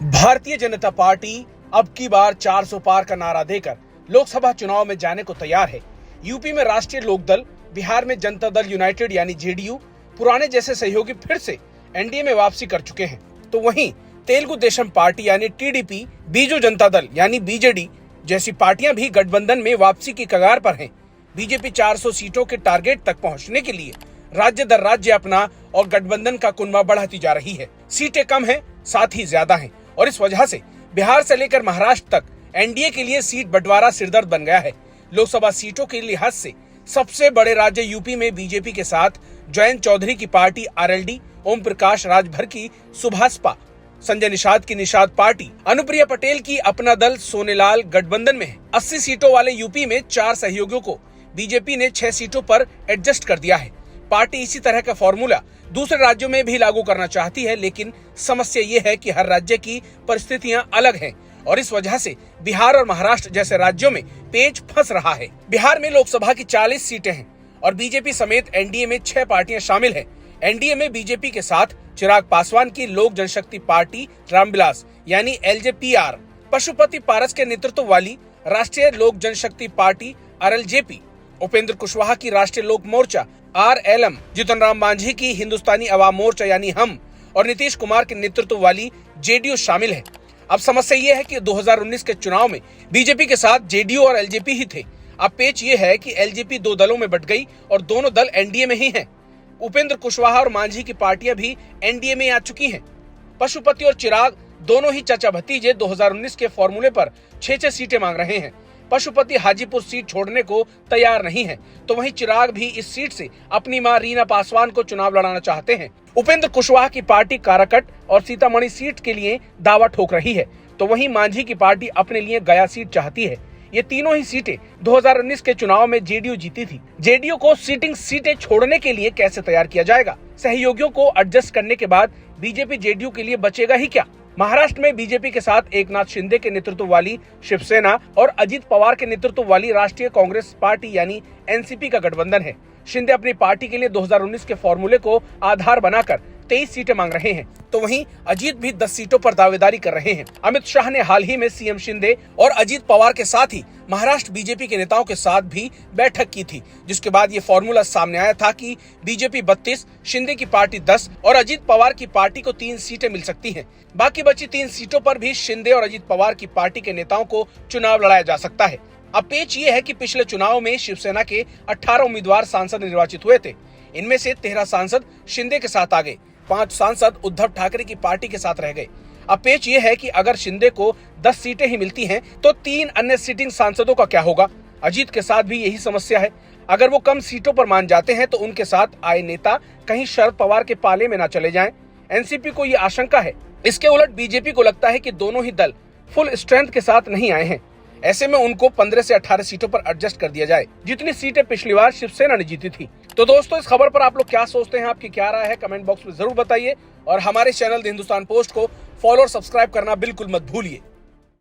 Bharatiya Janata party अब की बार 400 पार का नारा देकर लोकसभा चुनाव में जाने को तैयार है। यूपी में राष्ट्रीय लोकदल, बिहार में जनता दल यूनाइटेड यानी जेडीयू पुराने जैसे सहयोगी फिर से एनडीए में वापसी कर चुके हैं। तो वहीं तेलुगु देशम पार्टी यानी टीडीपी, बीजू जनता दल यानी बीजेडी जैसी पार्टियां भी गठबंधन में वापसी की कगार पर हैं। बीजेपी 400 सीटों के टारगेट तक पहुंचने के लिए राज्य दर राज्य अपना और गठबंधन का कुनबा बढ़ाती जा रही है। सीटें कम हैं, साथ ही ज्यादा हैं और इस वजह से बिहार से लेकर महाराष्ट्र तक एनडीए के लिए सीट बंटवारा सिरदर्द बन गया है। लोकसभा सीटों के लिहाज से सबसे बड़े राज्य यूपी में बीजेपी के साथ जयंत चौधरी की पार्टी आरएलडी, ओम प्रकाश राजभर की सुभाषपा, संजय निषाद की निषाद पार्टी, अनुप्रिया पटेल की अपना दल सोनेलाल गठबंधन में है। 80 सीटों वाले यूपी में 4 सहयोगियों को बीजेपी ने 6 सीटों पर एडजस्ट कर दिया है। पार्टी इसी तरह का फॉर्मूला दूसरे राज्यों में भी लागू करना चाहती है, लेकिन समस्या ये है कि हर राज्य की परिस्थितियां अलग हैं और इस वजह से बिहार और महाराष्ट्र जैसे राज्यों में पेच फंस रहा है। बिहार में लोकसभा की 40 सीटें हैं और बीजेपी समेत एनडीए में 6 पार्टियां शामिल हैं। एनडीए में बीजेपी के साथ चिराग पासवान की लोक जनशक्ति पार्टी रामविलास यानी एलजेपीआर, पशुपति पारस के नेतृत्व वाली राष्ट्रीय लोक जनशक्ति पार्टी आरएलजेपी, उपेंद्र कुशवाहा की राष्ट्रीय लोक मोर्चा आरएलएम, जीतन राम मांझी की हिंदुस्तानी अवाम मोर्चा यानी हम और नीतीश कुमार के नेतृत्व वाली जेडीयू शामिल है। अब समस्या ये है कि 2019 के चुनाव में बीजेपी के साथ जेडीयू और एलजेपी ही थे। अब पेच ये है कि एलजेपी 2 दलों में बंट गई और दोनों दल एनडीए में ही हैं। उपेंद्र कुशवाहा और मांझी की पार्टियां भी एनडीए में आ चुकी हैं। पशुपति और चिराग दोनों ही चाचा भतीजे 2019 के फॉर्मूले पर 6-6 सीटें मांग रहे हैं। पशुपति हाजीपुर सीट छोड़ने को तैयार नहीं है, तो वहीं चिराग भी इस सीट से अपनी मां रीना पासवान को चुनाव लड़ाना चाहते हैं। उपेंद्र कुशवाहा की पार्टी काराकट और सीतामढ़ी सीट के लिए दावा ठोक रही है, तो वहीं मांझी की पार्टी अपने लिए गया सीट चाहती है। ये तीनों ही सीटें 2019 के चुनाव में जेडीयू जीती थी। जेडीयू को सीटें छोड़ने के लिए कैसे तैयार किया जाएगा? सहयोगियों को एडजस्ट करने के बाद बीजेपी जेडीयू के लिए बचेगा ही क्या? महाराष्ट्र में बीजेपी के साथ एकनाथ शिंदे के नेतृत्व वाली शिवसेना और अजित पवार के नेतृत्व वाली राष्ट्रीय कांग्रेस पार्टी यानी एनसीपी का गठबंधन है। शिंदे अपनी पार्टी के लिए 2019 के फॉर्मूले को आधार बनाकर 23 सीटें मांग रहे हैं, तो वहीं अजीत भी 10 सीटों पर दावेदारी कर रहे हैं। अमित शाह ने हाल ही में सीएम शिंदे और अजित पवार के साथ ही महाराष्ट्र बीजेपी के नेताओं के साथ भी बैठक की थी, जिसके बाद ये फॉर्मूला सामने आया था कि बीजेपी 32, शिंदे की पार्टी 10 और अजित पवार की पार्टी को 3 सीटें मिल सकती हैं। बाकी बची 3 सीटों पर भी शिंदे और अजित पवार की पार्टी के नेताओं को चुनाव लड़ाया जा सकता है। अब पेच ये है कि पिछले चुनाव में शिवसेना के 18 उम्मीदवार सांसद निर्वाचित हुए थे। इनमें से 13 सांसद शिंदे के साथ आ गए, 5 सांसद उद्धव ठाकरे की पार्टी के साथ रह गए। अब पेच ये है कि अगर शिंदे को 10 सीटें ही मिलती हैं, तो 3 अन्य सिटिंग सांसदों का क्या होगा? अजीत के साथ भी यही समस्या है। अगर वो कम सीटों पर मान जाते हैं तो उनके साथ आए नेता कहीं शरद पवार के पाले में न चले जाएं। एनसीपी को ये आशंका है। इसके उलट बीजेपी को लगता है कि दोनों ही दल फुल स्ट्रेंथ के साथ नहीं आए हैं। ऐसे में उनको 15 से 18 सीटों पर एडजस्ट कर दिया जाए, जितनी सीटें पिछली बार शिवसेना ने जीती थी। तो दोस्तों, इस खबर पर आप लोग क्या सोचते हैं? आपकी क्या राय है? कमेंट बॉक्स में जरूर बताइए और हमारे चैनल द हिंदुस्तान पोस्ट को फॉलो और सब्सक्राइब करना बिल्कुल मत भूलिए।